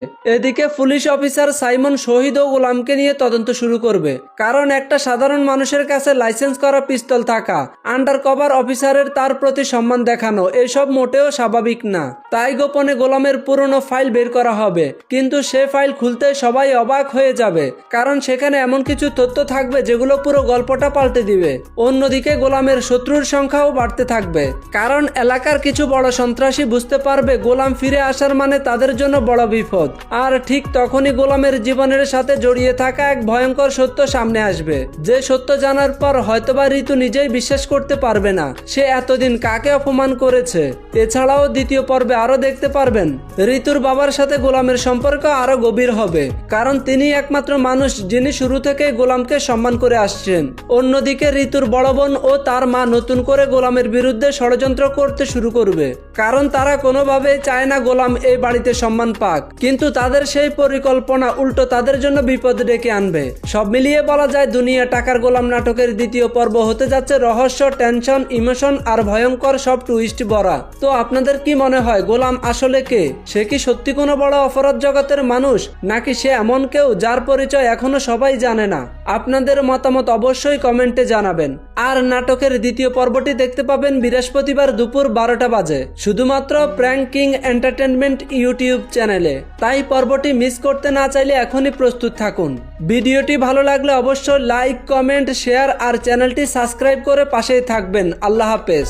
এদিকে police officer Simon শহীদ ও গোলামকে নিয়ে তদন্ত শুরু করবে, কারণ একটা সাধারণ মানুষের কাছে লাইসেন্স করা পিস্তল থাকা, আন্ডার কভার অফিসারের তার প্রতি সম্মান দেখানো এসব মোটেও স্বাভাবিক না। তাই গোপনে গোলামের পুরনো ফাইল বের করা হবে, কিন্তু সে ফাইল খুলতে সবাই অবাক হয়ে যাবে, কারণ সেখানে এমন কিছু তথ্য থাকবে যেগুলো পুরো গল্পটা পাল্টে দিবে। অন্যদিকে গোলামের শত্রুর সংখ্যাও বাড়তে থাকবে, কারণ এলাকার কিছু বড় সন্ত্রাসী বুঝতে পারবে গোলাম ফিরে আসার মানে তাদের জন্য বড় বিপদ। আর ঠিক তখনই গোলামের জীবনের সাথে জড়িয়ে থাকা এক ভয়ঙ্কর সত্য সামনে আসবে, যে সত্য জানার পর হয়তোবা ঋতু নিজেই বিশ্বাস করতে পারবে না সে এতদিন কাকে অপমান করেছে। এছাড়াও দ্বিতীয় পর্বে আরো দেখতে পারবেন ঋতুর বাবার সাথে গোলামের সম্পর্ক আরো গভীর হবে, কারণ তিনি একমাত্র মানুষ যিনি শুরু থেকেই গোলামকে সম্মান করে আসছেন। অন্যদিকে ঋতুর বড় বোন ও তার মা নতুন করে গোলামের বিরুদ্ধে ষড়যন্ত্র করতে শুরু করবে, কারণ তারা কোনোভাবেই চায় না গোলাম এই বাড়িতে সম্মান পাক, কিন্তু তাদের সেই পরিকল্পনা উল্টো তাদের জন্য বিপদ ডেকে আনবে। সব মিলিয়ে বলা যায় দুনিয়া টাকার গোলাম নাটকের দ্বিতীয় পর্ব হতে যাচ্ছে রহস্য, টেনশন, ইমোশন আর ভয়ঙ্কর সব টুইস্ট ভরা। তো আপনাদের কি মনে হয় গোলাম আসলে কে? সে কি সত্যি কোনো বড় অপরাধ জগতের মানুষ, নাকি সে এমন কেউ যার পরিচয় এখনো সবাই জানে না? আপনাদের মতামত অবশ্যই কমেন্টে জানাবেন। আর নাটকের দ্বিতীয় পর্বটি দেখতে পাবেন বৃহস্পতিবার দুপুর 12টা বাজে শুধুমাত্র প্র্যাঙ্ক কিং এন্টারটেনমেন্ট ইউটিউব চ্যানেলে। তাই পর্বটি মিস করতে না চাইলে এখনই প্রস্তুত থাকুন। ভিডিওটি ভালো লাগলে অবশ্যই লাইক, কমেন্ট, শেয়ার আর চ্যানেলটি সাবস্ক্রাইব করে পাশেই থাকবেন। আল্লাহ হাফেজ।